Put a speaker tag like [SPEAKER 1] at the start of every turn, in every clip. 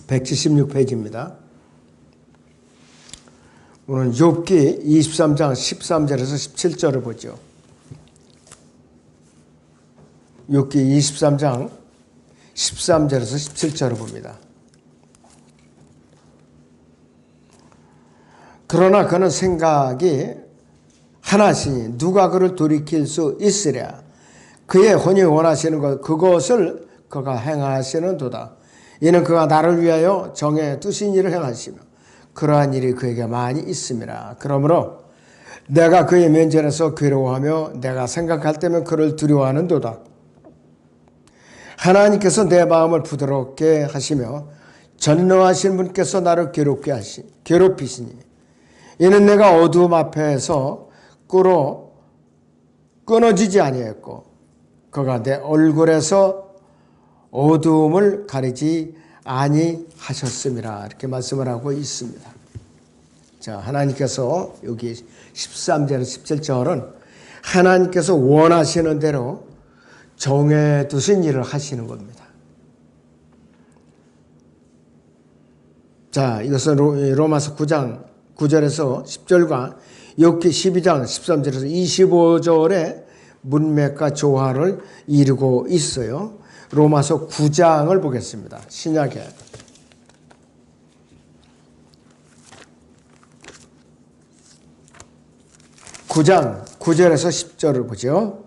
[SPEAKER 1] 176페이지입니다. 오늘 욥기 23장 13절에서 17절을 보죠. 욥기 23장 13절에서 17절을 봅니다. 그러나 그는 생각이 하나시니 누가 그를 돌이킬 수 있으랴. 그의 혼이 원하시는 것 그것을 그가 행하시는도다. 이는 그가 나를 위하여 정해 두신 일을 행하시며 그러한 일이 그에게 많이 있음이라. 그러므로 내가 그의 면전에서 괴로워하며 내가 생각할 때면 그를 두려워하는도다. 하나님께서 내 마음을 부드럽게 하시며 전능하신 분께서 나를 괴롭히시니 이는 내가 어두움 앞에서 꿀로 끊어지지 아니했고 그가 내 얼굴에서 어두움을 가리지 아니하셨음이라. 이렇게 말씀을 하고 있습니다. 자, 하나님께서 여기 13절 17절은 하나님께서 원하시는 대로 정해 두신 일을 하시는 겁니다. 자, 이것은 로마서 9장 9절에서 10절과 욥기 12장 13절에서 25절의 문맥과 조화를 이루고 있어요. 로마서 9장을 보겠습니다. 신약에. 구 9장 9절에서 10절을 보죠.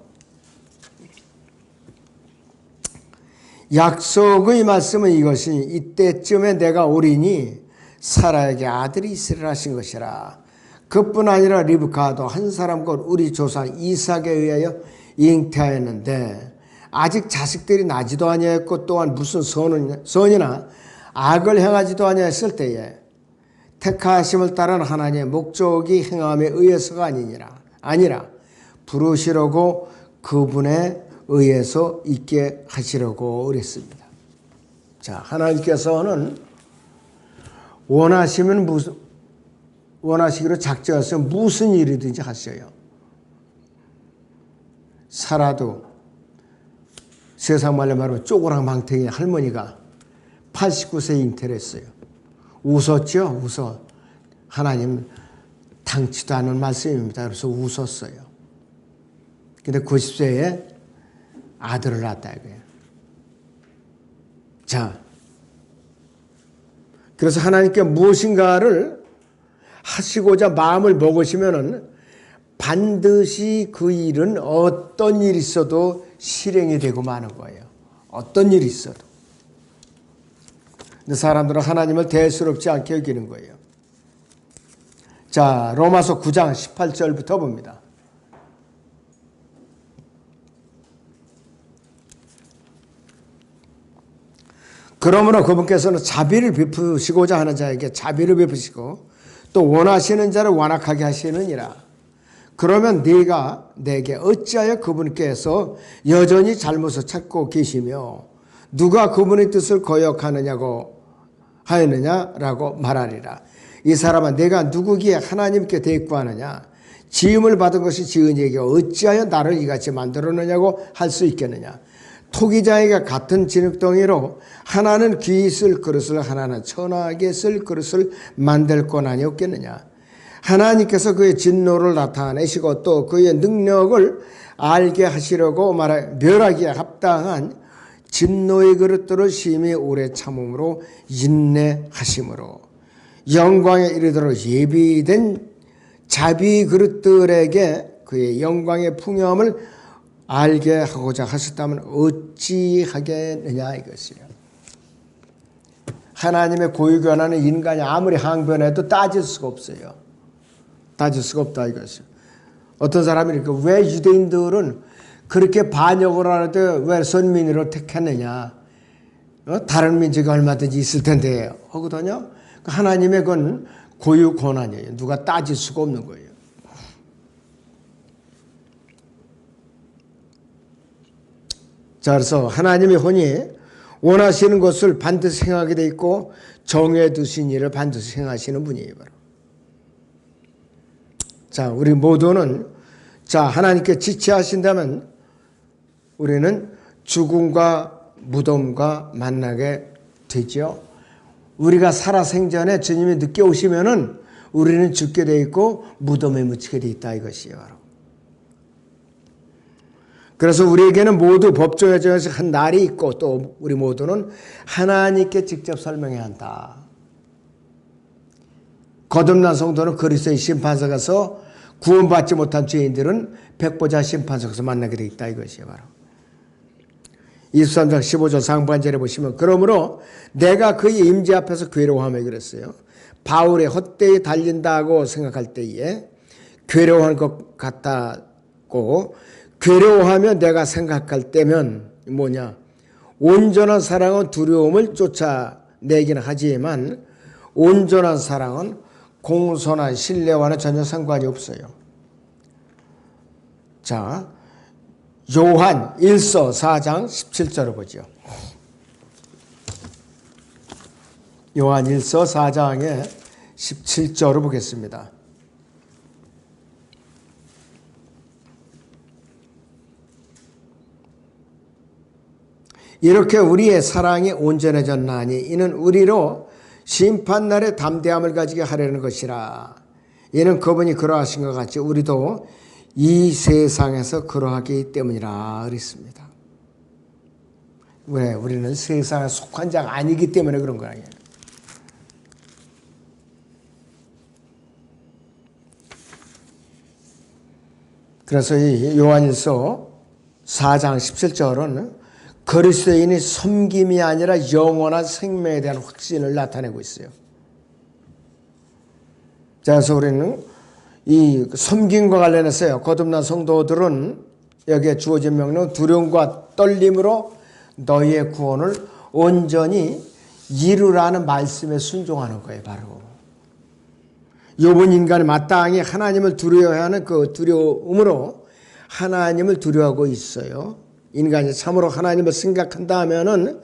[SPEAKER 1] 약속의 말씀은 이것이니 이때쯤에 내가 오리니 사라에게 아들이 있으리라 하신 것이라. 그뿐 아니라 리브카도 한 사람 곧 우리 조상 이삭에 의하여 잉태하였는데 아직 자식들이 나지도 아니하였고 또한 무슨 선이나 악을 행하지도 아니하였을 때에 택하심을 따른 하나님의 목적이 행함에 의해서가 아니라 부르시려고 그분에 의해서 있게 하시려고 그랬습니다. 자, 하나님께서는 원하시기로 작정해서 무슨 일이든지 하셔요. 사라도 세상 말로 말하면 쪼그랑망태기 할머니가 89세에 잉태를 했어요. 웃었죠? 웃어. 하나님 당치도 않은 말씀입니다. 그래서 웃었어요. 근데 90세에 아들을 낳았다 이거예요. 자, 그래서 하나님께 무엇인가를 하시고자 마음을 먹으시면은 반드시 그 일은 어떤 일이 있어도 실행이 되고 마는 거예요. 어떤 일이 있어도. 근데 사람들은 하나님을 대수롭지 않게 여기는 거예요. 자, 로마서 9장 18절부터 봅니다. 그러므로 그분께서는 자비를 베푸시고자 하는 자에게 자비를 베푸시고 또 원하시는 자를 완악하게 하시느니라. 그러면 네가 내게 어찌하여 그분께서 여전히 잘못을 찾고 계시며 누가 그분의 뜻을 거역하느냐고 하였느냐라고 말하리라. 이 사람아 내가 누구기에 하나님께 대꾸하느냐. 지음을 받은 것이 지은 이에게 어찌하여 나를 이같이 만들었느냐고 할 수 있겠느냐. 토기장이가 같은 진흙덩이로 하나는 귀히 쓸 그릇을 하나는 천하게 쓸 그릇을 만들 권한이 없겠느냐. 하나님께서 그의 진노를 나타내시고 또 그의 능력을 알게 하시려고 멸하기에 합당한 진노의 그릇들을 심히 오래 참음으로 인내하심으로 영광에 이르도록 예비된 자비 그릇들에게 그의 영광의 풍요함을 알게 하고자 하셨다면 어찌하겠느냐 이것이에요. 하나님의 고유 권한은 인간이 아무리 항변해도 따질 수가 없어요. 따질 수가 없다 이것이에요. 어떤 사람이 이렇게 왜 유대인들은 그렇게 반역을 하는데 왜 선민으로 택했느냐. 다른 민족이 얼마든지 있을 텐데 하거든요. 하나님의 건 고유 권한이에요. 누가 따질 수가 없는 거예요. 자, 그래서 하나님의 혼이 원하시는 것을 반드시 행하게 돼 있고 정해 두신 일을 반드시 행하시는 분이에요. 바로. 자, 우리 모두는 자 하나님께 지체하신다면 우리는 죽음과 무덤과 만나게 되죠. 우리가 살아 생전에 주님이 늦게 오시면은 우리는 죽게 돼 있고 무덤에 묻히게 돼 있다 이것이에요. 그래서 우리에게는 모두 법정에 정해서 한 날이 있고 또 우리 모두는 하나님께 직접 설명해야 한다. 거듭난 성도는 그리스도의 심판서 가서 구원받지 못한 죄인들은 백보자 심판석에서 만나게 돼 있다 이것이에요. 바로 23장 15절 상반절에 보시면 그러므로 내가 그의 임재 앞에서 괴로워하며 그랬어요. 바울의 헛되이 달린다고 생각할 때에 괴로워하는 것 같다고 괴로워하며 내가 생각할 때면 뭐냐 온전한 사랑은 두려움을 쫓아내기는 하지만 온전한 사랑은 공손한 신뢰와는 전혀 상관이 없어요. 자, 요한 1서 4장 17절을 보죠. 요한 1서 4장의 17절을 보겠습니다. 이렇게 우리의 사랑이 온전해졌나니 이는 우리로 심판날에 담대함을 가지게 하려는 것이라. 이는 그분이 그러하신 것 같이 우리도 이 세상에서 그러하기 때문이라 그랬습니다. 왜? 우리는 세상에 속한 자가 아니기 때문에 그런 거예요. 그래서 이 요한일서 4장 17절은 그리스도인이 섬김이 아니라 영원한 생명에 대한 확신을 나타내고 있어요. 자, 그래서 우리는 이 섬김과 관련해서요. 거듭난 성도들은 여기에 주어진 명령 두려움과 떨림으로 너희의 구원을 온전히 이루라는 말씀에 순종하는 거예요. 바로 욥은 인간이 마땅히 하나님을 두려워해야 하는 그 두려움으로 하나님을 두려워하고 있어요. 인간이 참으로 하나님을 생각한다 하면은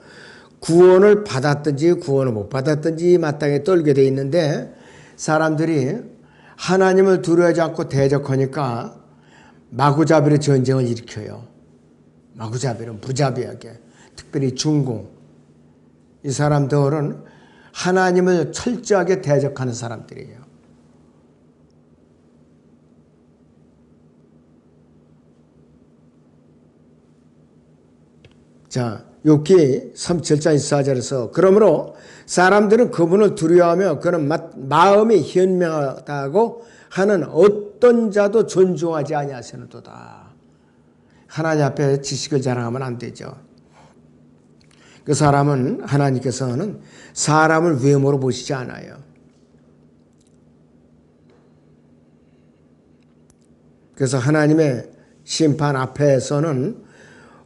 [SPEAKER 1] 구원을 받았든지 구원을 못 받았든지 마땅히 떨게 돼 있는데 사람들이 하나님을 두려워하지 않고 대적하니까 마구잡이로 전쟁을 일으켜요. 마구잡이로 무자비하게 특별히 중공 이 사람들은 하나님을 철저하게 대적하는 사람들이에요. 자, 욥기 37장 24절에서 그러므로 사람들은 그분을 두려워하며 그는 마음이 현명하다고 하는 어떤 자도 존중하지 아니하시는도다. 하나님 앞에 지식을 자랑하면 안 되죠. 그 사람은 하나님께서는 사람을 외모로 보시지 않아요. 그래서 하나님의 심판 앞에서는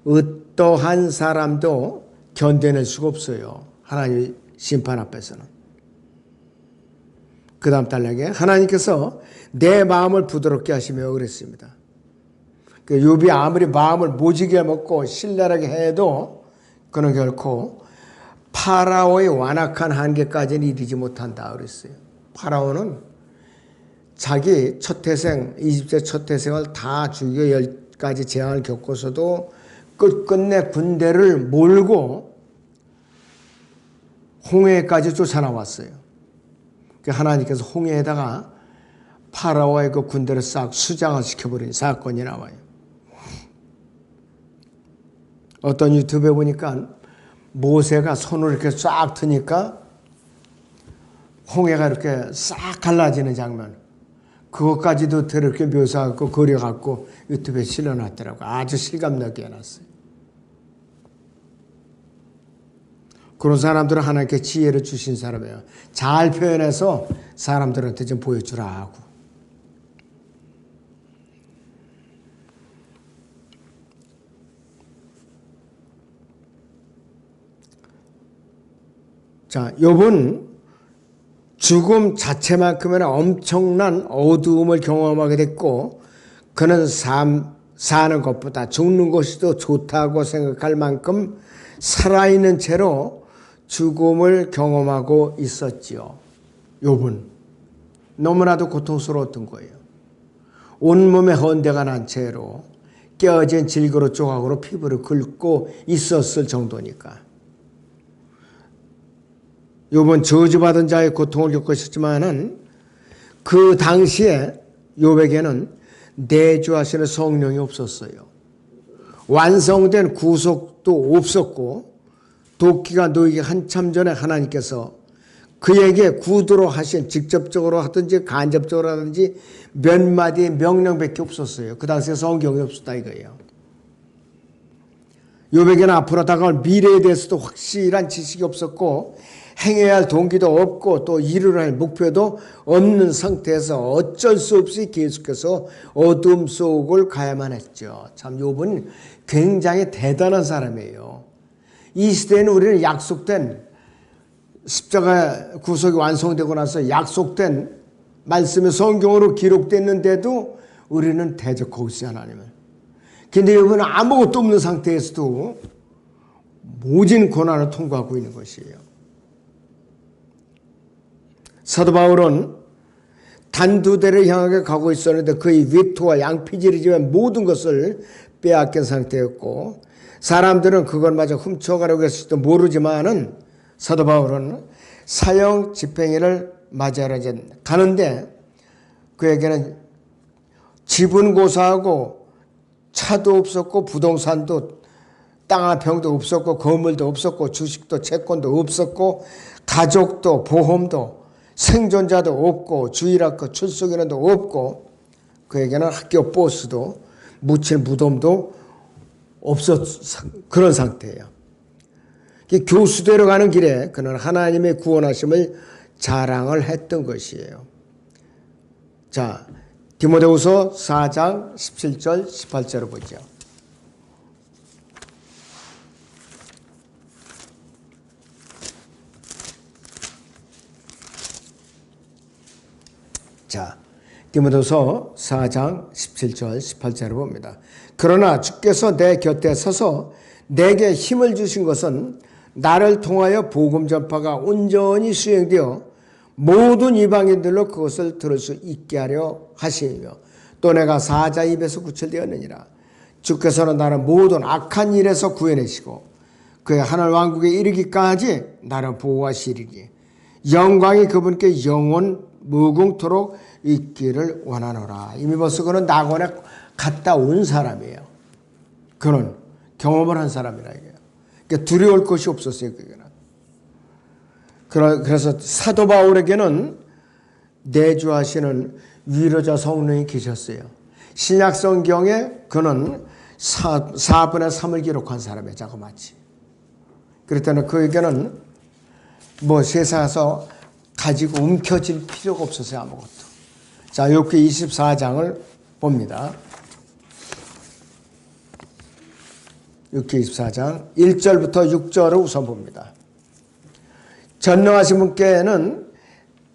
[SPEAKER 1] 어떠한 사람도 견뎌낼 수가 없어요. 하나님 심판 앞에서는. 그 다음 단락에 하나님께서 내 마음을 부드럽게 하시며 그랬습니다. 욥이 아무리 마음을 모지게 먹고 신랄하게 해도 그는 결코 파라오의 완악한 한계까지는 이르지 못한다 그랬어요. 파라오는 자기 첫 태생, 이집트의 첫 태생을 다 죽이고 10가지 재앙을 겪고서도 끝끝내 군대를 몰고 홍해까지 쫓아나왔어요. 하나님께서 홍해에다가 파라오의 그 군대를 싹 수장을 시켜버린 사건이 나와요. 어떤 유튜브에 보니까 모세가 손을 이렇게 싹 트니까 홍해가 이렇게 싹 갈라지는 장면. 그것까지도 이렇게 묘사하고 그려갖고 유튜브에 실어놨더라고요. 아주 실감나게 해놨어요. 그런 사람들은 하나님께 지혜를 주신 사람이에요. 잘 표현해서 사람들한테 좀 보여주라 하고. 자, 욥은 죽음 자체만큼은 엄청난 어두움을 경험하게 됐고 그는 사는 것보다 죽는 것이 더 좋다고 생각할 만큼 살아있는 채로 죽음을 경험하고 있었지요. 욥은 너무나도 고통스러웠던 거예요. 온몸에 헌대가 난 채로 깨어진 질그릇 조각으로 피부를 긁고 있었을 정도니까. 욥은 저주받은 자의 고통을 겪으셨지만은 그 당시에 욥에게는 내주하시는 성령이 없었어요. 완성된 구속도 없었고 도끼가 놓이기 한참 전에 하나님께서 그에게 구두로 하신, 직접적으로 하든지 간접적으로 하든지 몇 마디의 명령밖에 없었어요. 그 당시에 성경이 없었다 이거예요. 욥에게는 앞으로 다가올 미래에 대해서도 확실한 지식이 없었고 행해야 할 동기도 없고 또 이루려 할 목표도 없는 상태에서 어쩔 수 없이 계속해서 어둠 속을 가야만 했죠. 참 욥은 굉장히 대단한 사람이에요. 이 시대에는 우리는 약속된 십자가 구속이 완성되고 나서 약속된 말씀이 성경으로 기록됐는데도 우리는 대적하고 있어요, 하나님을. 근데 욥은 아무것도 없는 상태에서도 모진 고난을 통과하고 있는 것이에요. 사도 바울은 단두대를 향하게 가고 있었는데 그의 위토와 양피질이지만 모든 것을 빼앗긴 상태였고 사람들은 그것마저 훔쳐가려고 했을지도 모르지만은 사도 바울은 사형 집행일을 맞이하러 이제 가는데 그에게는 집은 고사하고 차도 없었고 부동산도 땅 한 평도 없었고 건물도 없었고 주식도 채권도 없었고 가족도 보험도 생존자도 없고 주일학교 출석인원도 없고 그에게는 학교 버스도 묻힐 무덤도 없었 그런 상태예요. 교수대로 가는 길에 그는 하나님의 구원하심을 자랑을 했던 것이에요. 자, 디모데후서 4장 17절 18절을 보죠. 자, 디모데후서 4장 17절 18절을 봅니다. 그러나 주께서 내 곁에 서서 내게 힘을 주신 것은 나를 통하여 복음 전파가 온전히 수행되어 모든 이방인들로 그것을 들을 수 있게 하려 하시며 또 내가 사자 입에서 구출되었느니라. 주께서는 나를 모든 악한 일에서 구해내시고 그의 하늘 왕국에 이르기까지 나를 보호하시리니 영광이 그분께 영원 무궁토록 있기를 원하노라. 이미 벌써 그는 낙원에 갔다 온 사람이에요. 그는 경험을 한 사람이라 이게요. 그러니까 두려울 것이 없었어요. 그래서 사도 바울에게는 내주하시는 위로자 성령이 계셨어요. 신약 성경에 그는 4분의 3을 기록한 사람이에요. 자그마치. 그랬더니 그에게는 뭐 세상에서 가지고 움켜질 필요가 없었어요. 아무것도. 자, 욥기 24장을 봅니다. 욥기 24장 1절부터 6절을 우선 봅니다. 전능하신 분께는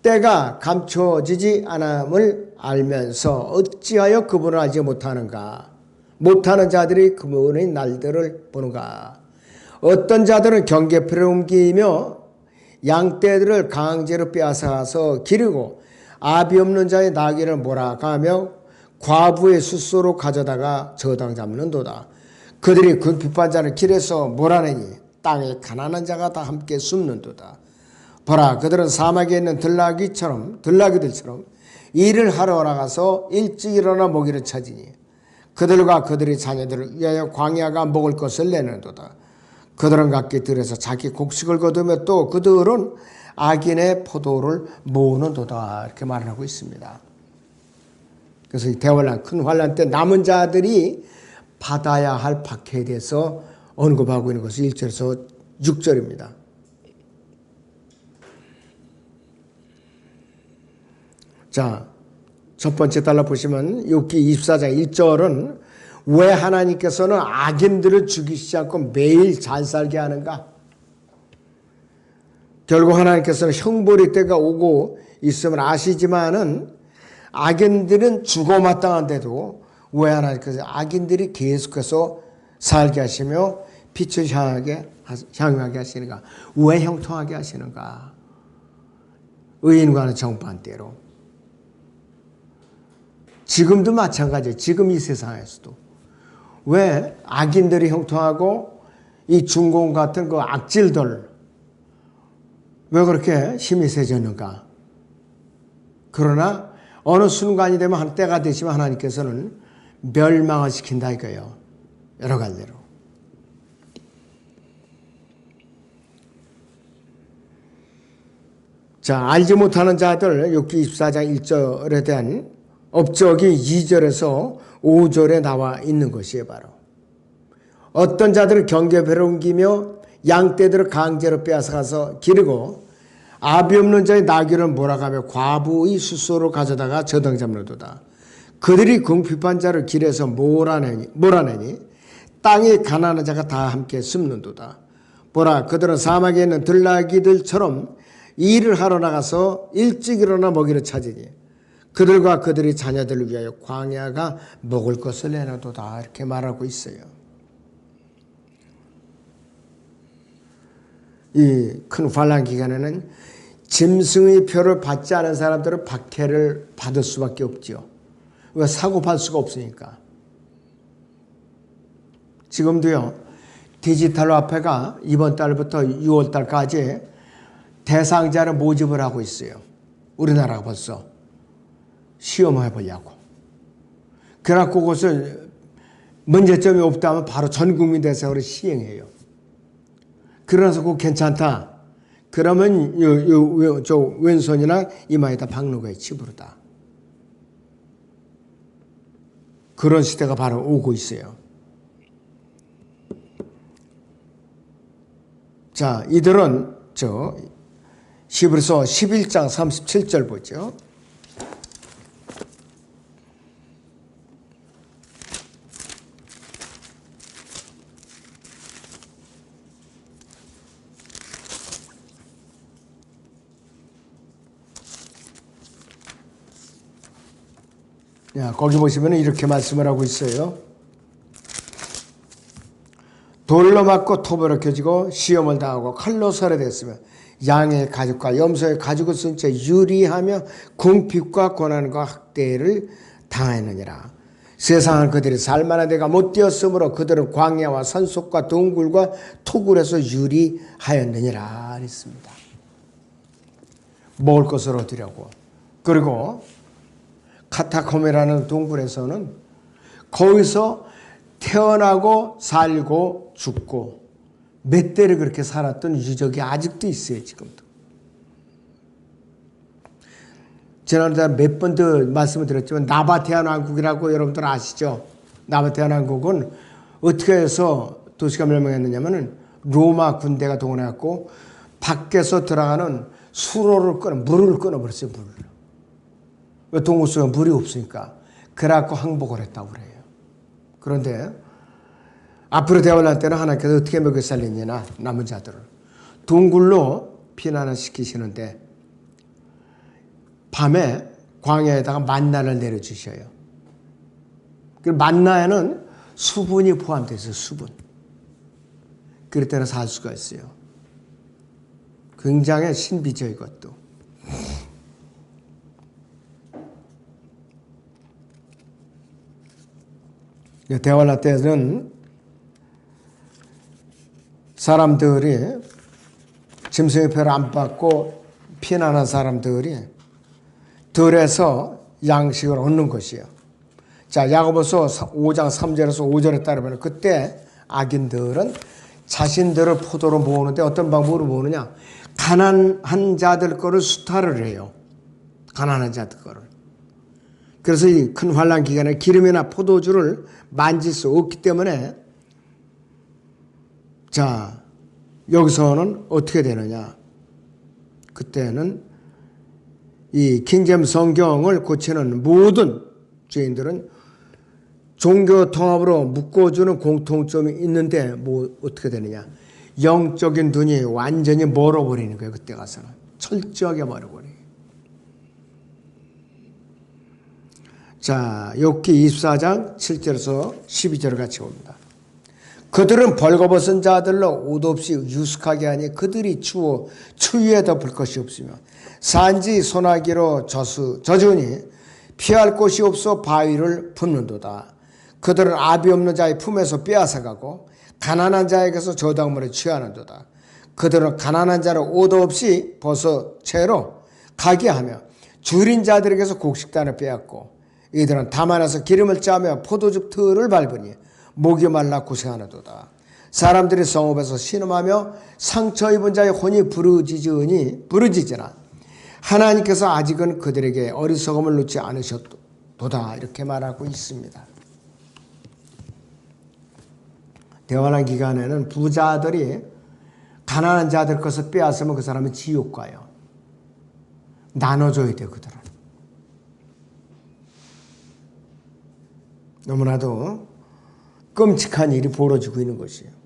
[SPEAKER 1] 때가 감춰지지 않음을 알면서 어찌하여 그분을 알지 못하는가? 못하는 자들이 그분의 날들을 보는가? 어떤 자들은 경계표를 옮기며 양떼들을 강제로 빼앗아서 기르고 압이 없는 자의 나귀를 몰아가며 과부의 숫소로 가져다가 저당 잡는도다. 그들이 그 빗반자를 길에서 몰아내니 땅에 가난한 자가 다 함께 숨는도다. 보라, 그들은 사막에 있는 들나귀들처럼 일을 하러 나가서 일찍 일어나 먹이를 찾으니 그들과 그들의 자녀들을 위하여 광야가 먹을 것을 내는도다. 그들은 각기 들에서 자기 곡식을 거두며 또 그들은 악인의 포도를 모으는도다. 이렇게 말을 하고 있습니다. 그래서 이 대환란, 큰 환란 때 남은 자들이 받아야 할 박해에 대해서 언급하고 있는 것이 1절에서 6절입니다. 자, 첫 번째 달라 보시면 욥기 24장 1절은 왜 하나님께서는 악인들을 죽이시지 않고 매일 잘 살게 하는가? 결국 하나님께서는 형벌의 때가 오고 있음을 아시지만은 악인들은 죽어 마땅한데도 왜 하나님께서 악인들이 계속해서 살게 하시며 빛을 향하게 하시는가? 왜 형통하게 하시는가? 의인과는 정반대로. 지금도 마찬가지예요. 지금 이 세상에서도. 왜 악인들이 형통하고 이 중공 같은 그 악질들, 왜 그렇게 힘이 세졌는가? 그러나 어느 순간이 되면 한 때가 되시면 하나님께서는 멸망을 시킨다 이거예요. 여러 갈래로. 자, 알지 못하는 자들 욥기 24장 1절에 대한 업적이 2절에서 5절에 나와 있는 것이에요. 바로 어떤 자들은 경계배를 옮기며 양떼들을 강제로 빼앗아가서 기르고 아비 없는 자의 나귀를 몰아가며 과부의 숫소를 가져다가 저당 잡는도다. 그들이 궁핍한 자를 길에서 몰아내니 땅에 가난한 자가 다 함께 숨는도다. 보라, 그들은 사막에 있는 들나귀들처럼 일을 하러 나가서 일찍 일어나 먹이를 찾으니 그들과 그들의 자녀들을 위하여 광야가 먹을 것을 내놔도다. 이렇게 말하고 있어요. 이 큰 환란 기간에는 짐승의 표를 받지 않은 사람들은 박해를 받을 수밖에 없죠. 왜? 사고 팔 수가 없으니까. 지금도요, 디지털 화폐가 이번 달부터 6월 달까지 대상자를 모집을 하고 있어요. 우리나라가 벌써 시험해 보려고. 그래갖고 그것을 문제점이 없다면 바로 전 국민 대상으로 시행해요. 그러면서 그거 괜찮다. 그러면 저 왼손이나 이마에다 박는 거예요. 칩으로다. 그런 시대가 바로 오고 있어요. 자, 이들은 히브리서 11장 37절 보죠. 거기 보시면 이렇게 말씀을 하고 있어요. 돌로 맞고 토벌을 켜지고 시험을 당하고 칼로 살해됐으며 양의 가죽과 염소의 가죽을 쓴 채 유리하며 궁핍과 고난과 학대를 당하였느니라. 세상은 그들이 살만한 데가 못 되었으므로 그들은 광야와 산속과 동굴과 토굴에서 유리하였느니라 했습니다. 먹을 것을 얻으려고. 그리고 카타콤이라는 동굴에서는 거기서 태어나고 살고 죽고 몇 대를 그렇게 살았던 유적이 아직도 있어요. 지금도. 지난번에 몇 번 더 말씀을 드렸지만 나바테안 왕국이라고 여러분들 아시죠? 나바테안 왕국은 어떻게 해서 도시가 멸망했느냐면 로마 군대가 동원해갖고 밖에서 들어가는 물을 끊어버렸어요. 물을. 왜? 동굴 속에 물이 없으니까. 그래갖고 항복을 했다고 그래요. 그런데 앞으로 대원할 때는 하나님께서 어떻게 먹여 살리느냐, 남은 자들을 동굴로 피난을 시키시는데 밤에 광야에다가 만나를 내려주셔요. 그 만나에는 수분이 포함되어 있어요. 수분. 그럴 때는 살 수가 있어요. 굉장히 신비죠, 이것도. 대환란 때는 사람들이 짐승의 표를 안 받고 피난한 사람들이 들에서 양식을 얻는 것이에요. 자, 야고보서 5장 3절에서 5절에 따르면 그때 악인들은 자신들을 포도로 모으는데 어떤 방법으로 모으느냐? 가난한 자들 거를 수탈을 해요. 가난한 자들 거를. 그래서 이 큰 환란 기간에 기름이나 포도주를 만질 수 없기 때문에 자, 여기서는 어떻게 되느냐? 그때는 이 킹제임스 성경을 고치는 모든 죄인들은 종교 통합으로 묶어주는 공통점이 있는데 뭐 어떻게 되느냐? 영적인 눈이 완전히 멀어버리는 거예요. 그때 가서는 철저하게 멀어버려요. 자, 욥기 24장 7절에서 12절을 같이 봅니다. 그들은 벌거벗은 자들로 옷 없이 유숙하게 하니 그들이 추위에 덮을 것이 없으며 산지 소나기로 젖으니 피할 곳이 없어 바위를 품는도다. 그들은 아비 없는 자의 품에서 빼앗아가고 가난한 자에게서 저당물을 취하는도다. 그들은 가난한 자를 옷 없이 벗어 채로 가게 하며 줄인 자들에게서 곡식단을 빼앗고 이들은 다만에서 기름을 짜며 포도즙 틀을 밟으니 목이 말라 고생하는도다. 사람들이 성읍에서 신음하며 상처 입은 자의 혼이 부르짖으나 하나님께서 아직은 그들에게 어리석음을 놓지 않으셨도다. 이렇게 말하고 있습니다. 대환란 기간에는 부자들이 가난한 자들 것을 빼앗으면 그 사람은 지옥 가요. 나눠줘야 돼요, 그들은. 너무나도 끔찍한 일이 벌어지고 있는 것이에요.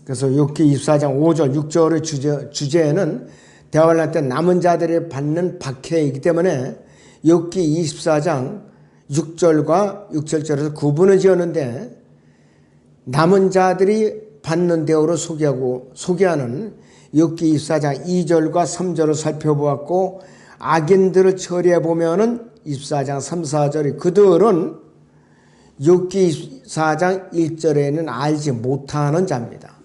[SPEAKER 1] 그래서 욥기 24장 5절, 6절의 주제는 대환란 때 남은 자들이 받는 박해이기 때문에 욥기 24장 6절과 6절절에서 구분을 지었는데 남은 자들이 받는 대우를 소개하는 욥기 24장 2절과 3절을 살펴보았고 악인들을 처리해 보면은 24장 3, 4절이 그들은 욥기 24장 1절에는 알지 못하는 자입니다.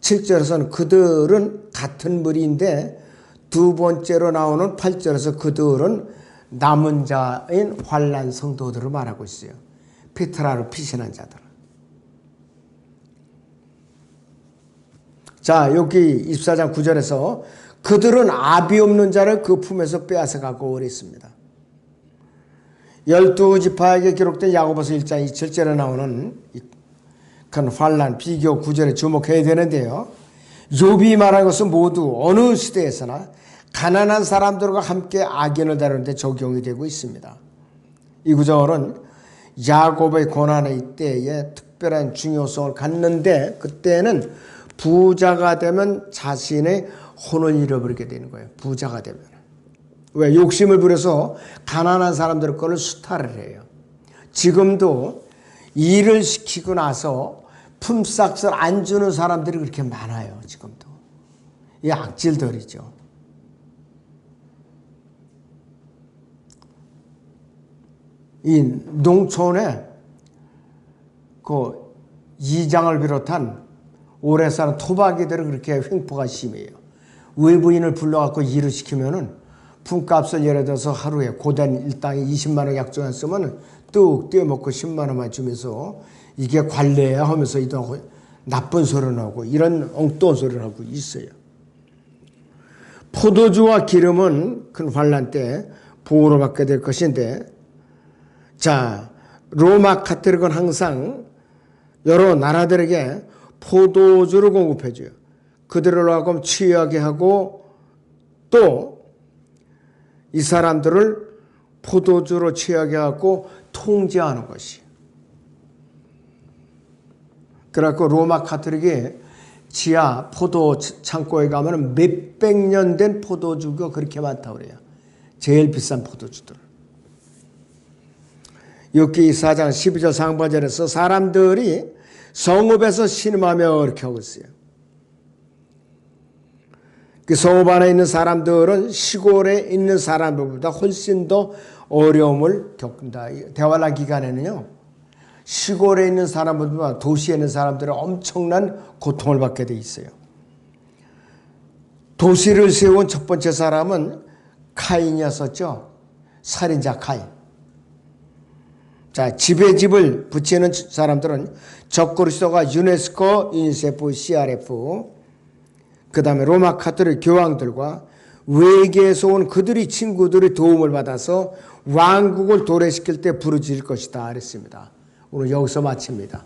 [SPEAKER 1] 7절에서는 그들은 같은 무리인데 두 번째로 나오는 8절에서 그들은 남은 자인 환난 성도들을 말하고 있어요. 피트라로 피신한 자들. 자, 여기 24장 9절에서 그들은 압이 없는 자를 그 품에서 빼앗아가고 그랬습니다. 12지파에게 기록된 야고보서 1장 27절에 나오는 큰 환난 비교 구절에 주목해야 되는데요. 욥이 말한 것은 모두 어느 시대에서나 가난한 사람들과 함께 악인을 다루는데 적용이 되고 있습니다. 이 구절은 야곱의 고난의 때에 특별한 중요성을 갖는데 그때는 부자가 되면 자신의 혼을 잃어버리게 되는 거예요. 부자가 되면. 왜? 욕심을 부려서 가난한 사람들 거를 수탈을 해요. 지금도 일을 시키고 나서 품삯을 안 주는 사람들이 그렇게 많아요. 지금도. 이 악질들이죠. 이 농촌에 그 이장을 비롯한 오래 사는 토박이들은 그렇게 횡포가 심해요. 외부인을 불러갖고 일을 시키면은 품값을 예를 들어서 하루에 고된 일당이 20만 원 약정했으면 뚝 떼어먹고 10만 원만 주면서 이게 관례야 하면서 나쁜 소리를 하고 이런 엉뚱한 소리를 하고 있어요. 포도주와 기름은 큰 환난 때 보호를 받게 될 것인데 자, 로마 카톨릭은 항상 여러 나라들에게 포도주를 공급해줘요. 그들을 하여금 취하게 하고 또 이 사람들을 포도주로 취하게 하고 통제하는 것이. 그래갖고 로마 카톨릭이 지하 포도 창고에 가면 몇백 년 된 포도주가 그렇게 많다고 그래요. 제일 비싼 포도주들. 욥기 4장 12절 상반절에서 사람들이 성읍에서 신음하며 이렇게 하고 있어요. 그 성읍 안에 있는 사람들은 시골에 있는 사람들보다 훨씬 더 어려움을 겪는다. 대환란 기간에는요. 시골에 있는 사람들보다 도시에 있는 사람들은 엄청난 고통을 받게 돼 있어요. 도시를 세운 첫 번째 사람은 카인이었었죠. 살인자 카인. 자, 집에 집을 붙이는 사람들은 적그리스도가 유네스코, 유니세프, CRF, 그 다음에 로마 카톨릭 교황들과 외계에서 온 그들의 친구들의 도움을 받아서 왕국을 도래시킬 때 부르짖을 것이다 그랬습니다. 오늘 여기서 마칩니다.